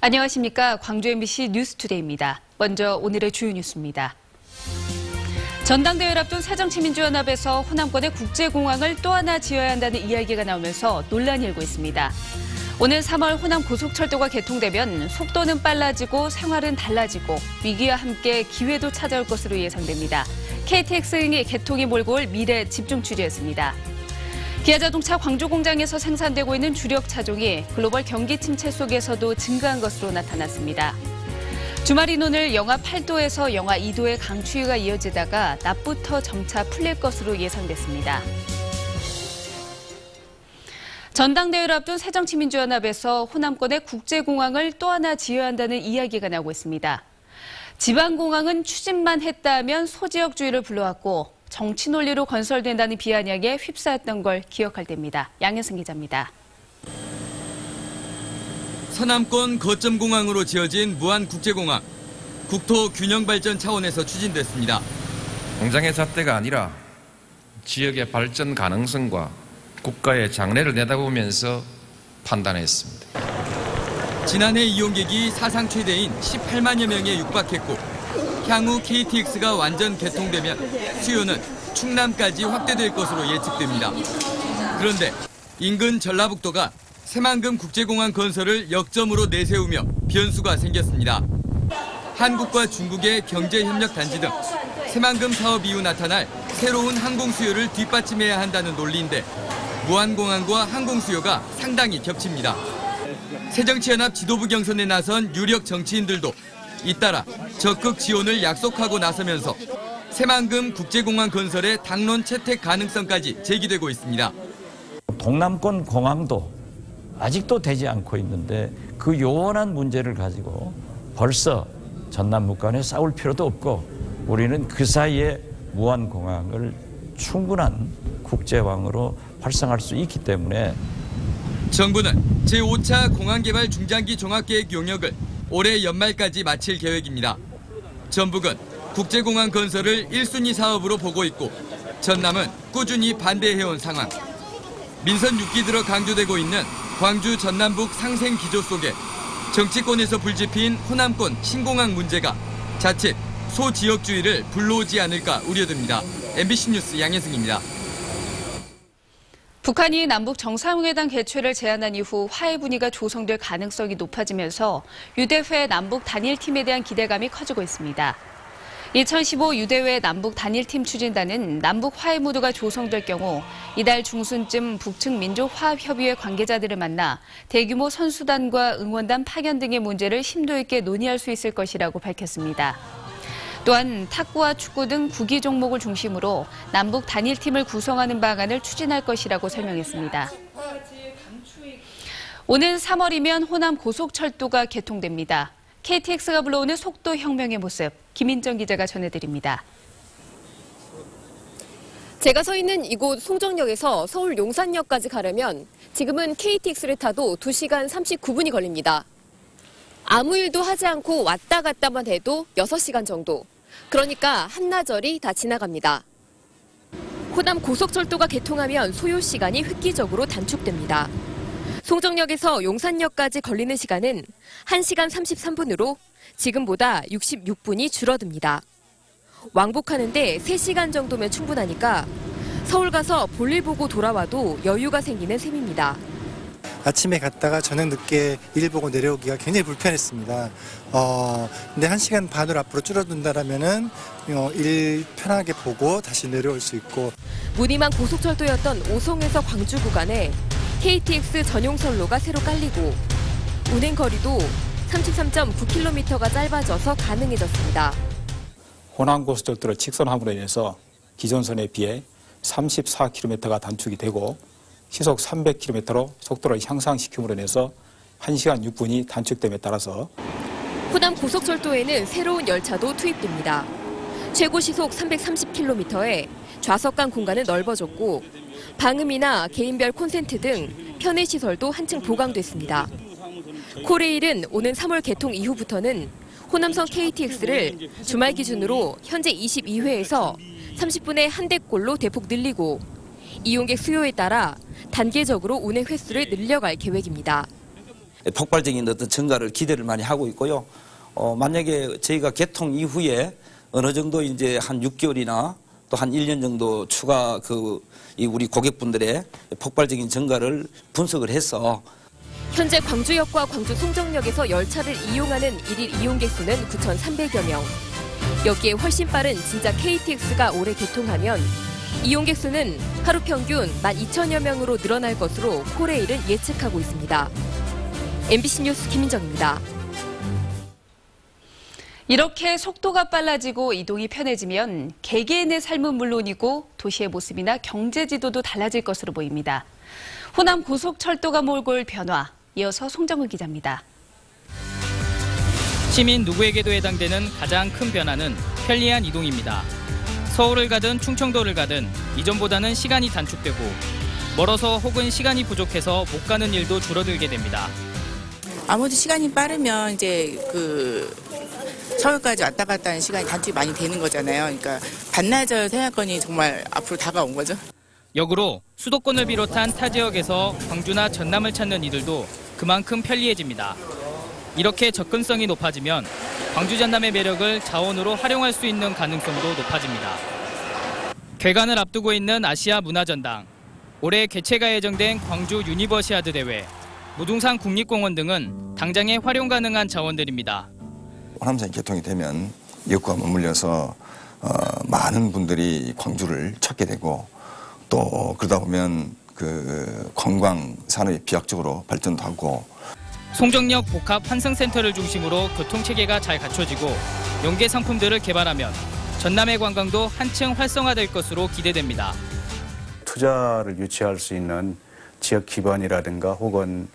안녕하십니까. 광주 MBC 뉴스투데이입니다. 먼저 오늘의 주요 뉴스입니다. 전당대회를 앞둔 새정치민주연합에서 호남권의 국제공항을 또 하나 지어야 한다는 이야기가 나오면서 논란이 일고 있습니다. 오늘 3월 호남 고속철도가 개통되면 속도는 빨라지고 생활은 달라지고 위기와 함께 기회도 찾아올 것으로 예상됩니다. KTX 개통이 몰고 올 미래 집중 취재였습니다. 기아자동차 광주 공장에서 생산되고 있는 주력 차종이 글로벌 경기 침체 속에서도 증가한 것으로 나타났습니다. 주말인 오늘 영하 8도에서 영하 2도의 강추위가 이어지다가 낮부터 점차 풀릴 것으로 예상됐습니다. 전당대회를 앞둔 새정치민주연합에서 호남권의 국제공항을 또 하나 지어야 한다는 이야기가 나오고 있습니다. 지방공항은 추진만 했다면 소지역주의를 불러왔고 정치 논리로 건설된다는 비아냥에 휩싸였던 걸 기억할 때입니다. 양혜승 기자입니다. 서남권 거점 공항으로 지어진 무안국제공항. 국토 균형 발전 차원에서 추진됐습니다. 공장의 잣대가 아니라 지역의 발전 가능성과 국가의 장래를 내다보면서 판단했습니다. 지난해 이용객이 사상 최대인 18만여 명에 육박했고 향후 KTX가 완전 개통되면 수요는 충남까지 확대될 것으로 예측됩니다. 그런데 인근 전라북도가 새만금 국제공항 건설을 역점으로 내세우며 변수가 생겼습니다. 한국과 중국의 경제협력단지 등 새만금 사업 이후 나타날 새로운 항공 수요를 뒷받침해야 한다는 논리인데 무안공항과 항공 수요가 상당히 겹칩니다. 새정치연합 지도부 경선에 나선 유력 정치인들도 잇따라 적극 지원을 약속하고 나서면서 새만금 국제공항 건설의 당론 채택 가능성까지 제기되고 있습니다. 동남권 공항도 아직도 되지 않고 있는데 그 요원한 문제를 가지고 벌써 전남북 간에 싸울 필요도 없고 우리는 그 사이에 무안공항을 충분한 국제항으로 활성화할 수 있기 때문에 정부는 제5차 공항개발 중장기 종합계획 용역을 올해 연말까지 마칠 계획입니다. 전북은 국제공항 건설을 1순위 사업으로 보고 있고 전남은 꾸준히 반대해온 상황. 민선 6기 들어 강조되고 있는 광주 전남북 상생 기조 속에 정치권에서 불지핀 호남권 신공항 문제가 자칫 소지역주의를 불러오지 않을까 우려됩니다. MBC 뉴스 양혜승입니다. 북한이 남북 정상회담 개최를 제안한 이후 화해 분위기가 조성될 가능성이 높아지면서 유대회 남북 단일팀에 대한 기대감이 커지고 있습니다. 2015 유대회 남북 단일팀 추진단은 남북 화해 무드가 조성될 경우 이달 중순쯤 북측 민족화합협의회 관계자들을 만나 대규모 선수단과 응원단 파견 등의 문제를 심도 있게 논의할 수 있을 것이라고 밝혔습니다. 또한 탁구와 축구 등 구기 종목을 중심으로 남북 단일팀을 구성하는 방안을 추진할 것이라고 설명했습니다. 오는 3월이면 호남 고속철도가 개통됩니다. KTX가 불러오는 속도 혁명의 모습, 김인정 기자가 전해드립니다. 제가 서 있는 이곳 송정역에서 서울 용산역까지 가려면 지금은 KTX를 타도 2시간 39분이 걸립니다. 아무 일도 하지 않고 왔다 갔다만 해도 6시간 정도. 그러니까 한나절이 다 지나갑니다. 호남 고속철도가 개통하면 소요 시간이 획기적으로 단축됩니다. 송정역에서 용산역까지 걸리는 시간은 1시간 33분으로 지금보다 66분이 줄어듭니다. 왕복하는데 3시간 정도면 충분하니까 서울 가서 볼일 보고 돌아와도 여유가 생기는 셈입니다. 아침에 갔다가 저녁 늦게 일 보고 내려오기가 굉장히 불편했습니다. 근데 1시간 반으로 앞으로 줄어든다라면은 일 편하게 보고 다시 내려올 수 있고. 무늬만 고속철도였던 오송에서 광주 구간에 KTX 전용 선로가 새로 깔리고 운행 거리도 33.9km가 짧아져서 가능해졌습니다. 호남 고속철도를 직선함으로 인해서 기존 선에 비해 34km가 단축이 되고 시속 300km로 속도를 향상시킴으로 인해서 1시간 6분이 단축됨에 따라서 호남 고속철도에는 새로운 열차도 투입됩니다. 최고 시속 330km에 좌석 간 공간은 넓어졌고 방음이나 개인별 콘센트 등 편의시설도 한층 보강됐습니다. 코레일은 오는 3월 개통 이후부터는 호남선 KTX를 주말 기준으로 현재 22회에서 30분에 한 대꼴로 대폭 늘리고 이용객 수요에 따라 단계적으로 운행 횟수를 늘려갈 계획입니다. 폭발적인 어떤 증가를 기대를 많이 하고 있고요. 만약에 저희가 개통 이후에 어느 정도 이제 한 6개월이나 또 한 1년 정도 추가 우리 고객분들의 폭발적인 증가를 분석을 해서 현재 광주역과 광주 송정역에서 열차를 이용하는 일일 이용객 수는 9,300여 명. 여기에 훨씬 빠른 진짜 KTX가 올해 개통하면 이용객 수는 하루 평균 12,000여 명으로 늘어날 것으로 코레일은 예측하고 있습니다. MBC 뉴스 김민정입니다. 이렇게 속도가 빨라지고 이동이 편해지면 개개인의 삶은 물론이고 도시의 모습이나 경제 지도도 달라질 것으로 보입니다. 호남 고속철도가 몰고 올 변화, 이어서 송정은 기자입니다. 시민 누구에게도 해당되는 가장 큰 변화는 편리한 이동입니다. 서울을 가든 충청도를 가든 이전보다는 시간이 단축되고 멀어서 혹은 시간이 부족해서 못 가는 일도 줄어들게 됩니다. 아무래도 시간이 빠르면 이제 서울까지 왔다 갔다 하는 시간이 단축이 많이 되는 거잖아요. 그러니까 반나절 생활권이 정말 앞으로 다가온 거죠. 역으로 수도권을 비롯한 타 지역에서 광주나 전남을 찾는 이들도 그만큼 편리해집니다. 이렇게 접근성이 높아지면 광주 전남의 매력을 자원으로 활용할 수 있는 가능성도 높아집니다. 개관을 앞두고 있는 아시아 문화전당, 올해 개최가 예정된 광주 유니버시아드 대회, 무등산 국립공원 등은 당장에 활용 가능한 자원들입니다. 호남선이 개통이 되면 이것과 맞물려서 많은 분들이 광주를 찾게 되고 또 그러다 보면 관광 산업이 비약적으로 발전도 하고 송정역 복합 환승센터를 중심으로 교통체계가 잘 갖춰지고 연계 상품들을 개발하면 전남의 관광도 한층 활성화될 것으로 기대됩니다. 투자를 유치할 수 있는 지역 기반이라든가 혹은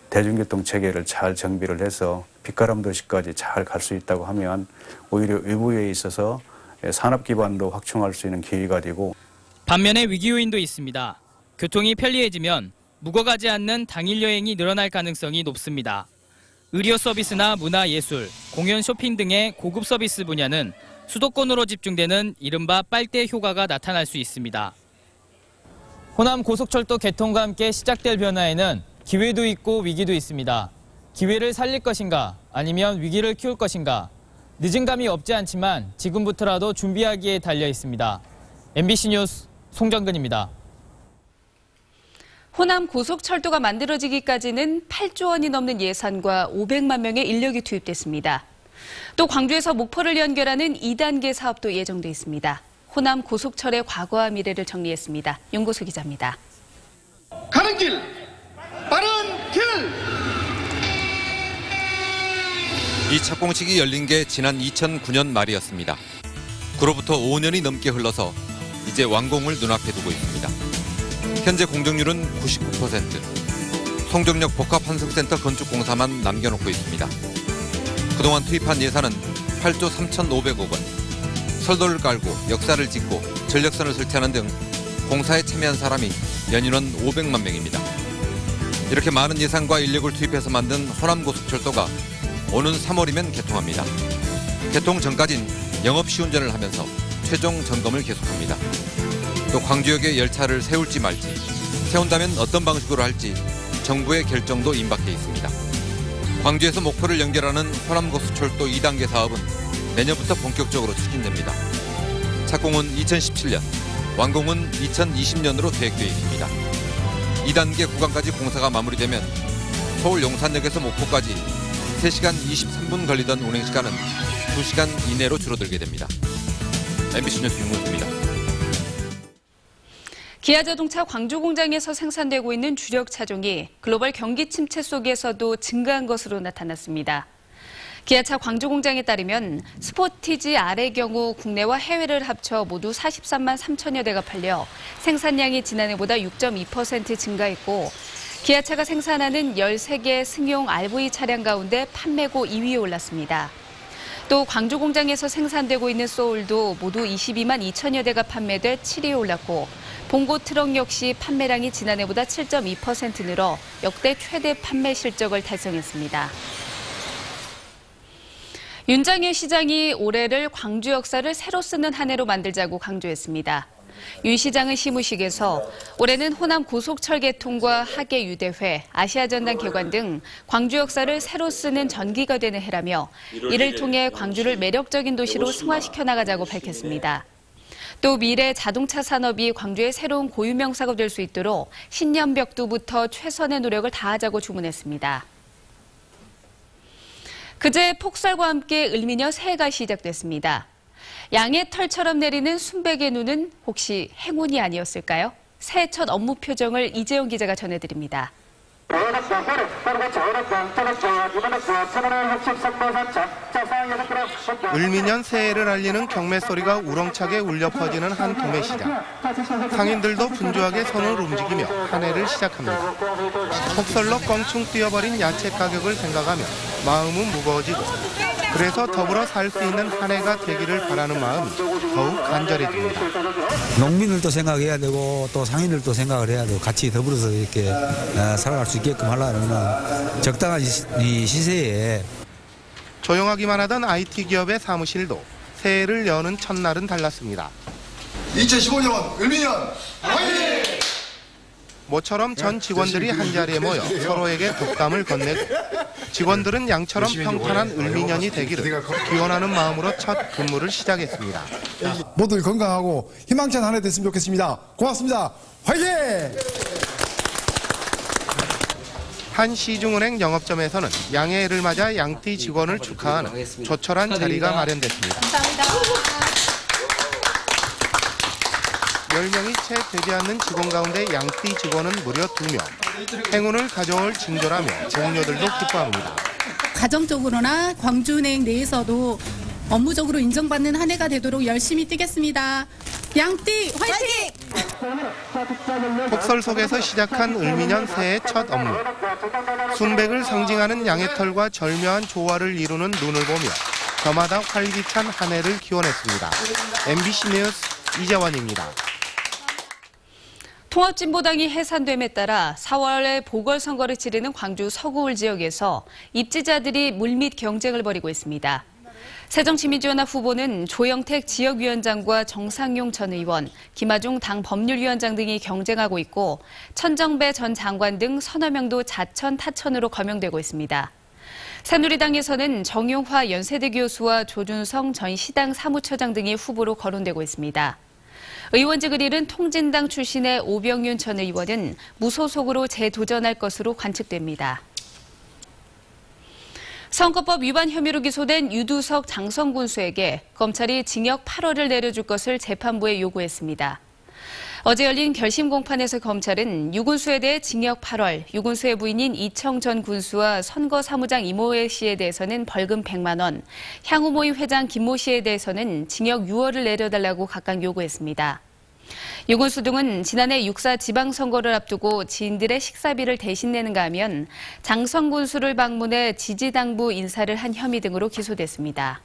대중교통 체계를 잘 정비를 해서 빛가람 도시까지 잘 갈 수 있다고 하면 오히려 외부에 있어서 산업 기반도 확충할 수 있는 기회가 되고 반면에 위기 요인도 있습니다. 교통이 편리해지면 묵어가지 않는 당일 여행이 늘어날 가능성이 높습니다. 의료 서비스나 문화 예술, 공연 쇼핑 등의 고급 서비스 분야는 수도권으로 집중되는 이른바 빨대 효과가 나타날 수 있습니다. 호남 고속철도 개통과 함께 시작될 변화에는 기회도 있고 위기도 있습니다. 기회를 살릴 것인가 아니면 위기를 키울 것인가 늦은 감이 없지 않지만 지금부터라도 준비하기에 달려 있습니다. MBC 뉴스 송정근입니다. 호남 고속철도가 만들어지기까지는 8조 원이 넘는 예산과 500만 명의 인력이 투입됐습니다. 또 광주에서 목포를 연결하는 2단계 사업도 예정돼 있습니다. 호남 고속철의 과거와 미래를 정리했습니다. 윤고수 기자입니다. 가는 길, 빠른 길! 이 착공식이 열린 게 지난 2009년 말이었습니다. 그로부터 5년이 넘게 흘러서 이제 완공을 눈앞에 두고 있습니다. 현재 공정률은 99%. 송정역 복합환승센터 건축 공사만 남겨놓고 있습니다. 그동안 투입한 예산은 8조 3,500억 원. 설도를 깔고 역사를 짓고 전력선을 설치하는 등 공사에 참여한 사람이 연인원 500만 명입니다. 이렇게 많은 예산과 인력을 투입해서 만든 호남고속철도가 오는 3월이면 개통합니다. 개통 전까진 영업 시운전을 하면서 최종 점검을 계속합니다. 또 광주역에 열차를 세울지 말지, 세운다면 어떤 방식으로 할지 정부의 결정도 임박해 있습니다. 광주에서 목포를 연결하는 호남고속철도 2단계 사업은 내년부터 본격적으로 추진됩니다. 착공은 2017년, 완공은 2020년으로 계획되어 있습니다. 2단계 구간까지 공사가 마무리되면 서울 용산역에서 목포까지 3시간 23분 걸리던 운행시간은 2시간 이내로 줄어들게 됩니다. MBC 뉴스 윤문수입니다. 기아자동차 광주 공장에서 생산되고 있는 주력 차종이 글로벌 경기 침체 속에서도 증가한 것으로 나타났습니다. 기아차 광주 공장에 따르면 스포티지 R의 경우 국내와 해외를 합쳐 모두 43만 3천여 대가 팔려 생산량이 지난해보다 6.2% 증가했고 기아차가 생산하는 13개 승용 RV 차량 가운데 판매고 2위에 올랐습니다. 또 광주 공장에서 생산되고 있는 소울도 모두 22만 2천여 대가 판매돼 7위에 올랐고 봉고 트럭 역시 판매량이 지난해보다 7.2% 늘어 역대 최대 판매 실적을 달성했습니다. 윤장현 시장이 올해를 광주 역사를 새로 쓰는 한 해로 만들자고 강조했습니다. 윤 시장은 시무식에서 올해는 호남 고속철 개통과 하계 유대회, 아시아전당 개관 등 광주 역사를 새로 쓰는 전기가 되는 해라며 이를 통해 광주를 매력적인 도시로 승화시켜 나가자고 밝혔습니다. 또 미래 자동차 산업이 광주의 새로운 고유명사가 될 수 있도록 신년벽두부터 최선의 노력을 다하자고 주문했습니다. 그제 폭설과 함께 을미녀 새해가 시작됐습니다. 양의 털처럼 내리는 순백의 눈은 혹시 행운이 아니었을까요? 새해 첫 업무 표정을 이재용 기자가 전해드립니다. 을미년 새해를 알리는 경매소리가 우렁차게 울려 퍼지는 한 도매시장. 상인들도 분주하게 손을 움직이며 한 해를 시작합니다. 폭설로 껑충 뛰어버린 야채 가격을 생각하며 마음은 무거워지고 그래서 더불어 살 수 있는 한 해가 되기를 바라는 마음이 더욱 간절해집니다. 농민들도 생각해야 되고 또 상인들도 생각을 해야 되고 같이 더불어서 이렇게 살아갈 수 있게끔 하려면 적당한 이 시세에 조용하기만 하던 IT 기업의 사무실도 새해를 여는 첫날은 달랐습니다. 2015년 을미년 화이팅! 모처럼 전 직원들이 한자리에 모여 서로에게 독담을 건네고 직원들은 양처럼 평탄한 을미년이 되기를 기원하는 마음으로 첫 근무를 시작했습니다. 모두 건강하고 희망찬 한 해 됐으면 좋겠습니다. 고맙습니다. 화이팅! 한 시중은행 영업점에서는 양의 해를 맞아 양띠 직원을 축하하는 조촐한 자리가 마련됐습니다. 감사합니다. 10명이 채 되지 않는 직원 가운데 양띠 직원은 무려 2명. 행운을 가져올 징조라며 동료들도 기뻐합니다. 가정적으로나 광주은행 내에서도 업무적으로 인정받는 한 해가 되도록 열심히 뛰겠습니다. 양띠 화이팅! 폭설 속에서 시작한 을미년 새해 첫 업무. 순백을 상징하는 양의 털과 절묘한 조화를 이루는 눈을 보며 저마다 활기찬 한 해를 기원했습니다. MBC 뉴스 이재원입니다. 통합진보당이 해산됨에 따라 4월에 보궐선거를 치르는 광주 서구울 지역에서 입지자들이 물밑 경쟁을 벌이고 있습니다. 새정치민주연합 후보는 조영택 지역위원장과 정상용 전 의원, 김하중 당 법률위원장 등이 경쟁하고 있고 천정배 전 장관 등 서너 명도 자천, 타천으로 거명되고 있습니다. 새누리당에서는 정용화 연세대 교수와 조준성 전 시당 사무처장 등이 후보로 거론되고 있습니다. 의원직을 잃은 통진당 출신의 오병윤 전 의원은 무소속으로 재도전할 것으로 관측됩니다. 선거법 위반 혐의로 기소된 유두석 장성 군수에게 검찰이 징역 8월을 내려줄 것을 재판부에 요구했습니다. 어제 열린 결심 공판에서 검찰은 유 군수에 대해 징역 8월, 유 군수의 부인인 이청 전 군수와 선거사무장 이모애 씨에 대해서는 벌금 100만 원, 향후모임 회장 김모 씨에 대해서는 징역 6월을 내려달라고 각각 요구했습니다. 유 군수 등은 지난해 6.4 지방선거를 앞두고 지인들의 식사비를 대신 내는가 하면 장성 군수를 방문해 지지당부 인사를 한 혐의 등으로 기소됐습니다.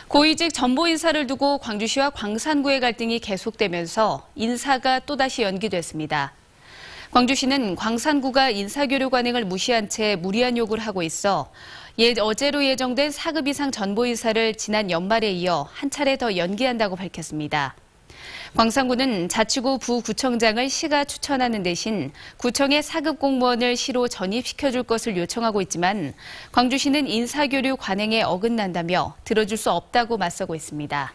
고위직 전보 인사를 두고 광주시와 광산구의 갈등이 계속되면서 인사가 또다시 연기됐습니다. 광주시는 광산구가 인사교류 관행을 무시한 채 무리한 요구를 하고 있어 어제로 예정된 4급 이상 전보 인사를 지난 연말에 이어 한 차례 더 연기한다고 밝혔습니다. 광산구는 자치구 부구청장을 시가 추천하는 대신 구청의 4급 공무원을 시로 전입시켜줄 것을 요청하고 있지만 광주시는 인사교류 관행에 어긋난다며 들어줄 수 없다고 맞서고 있습니다.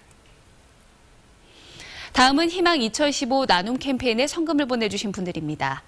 다음은 희망 2015 나눔 캠페인에 성금을 보내주신 분들입니다.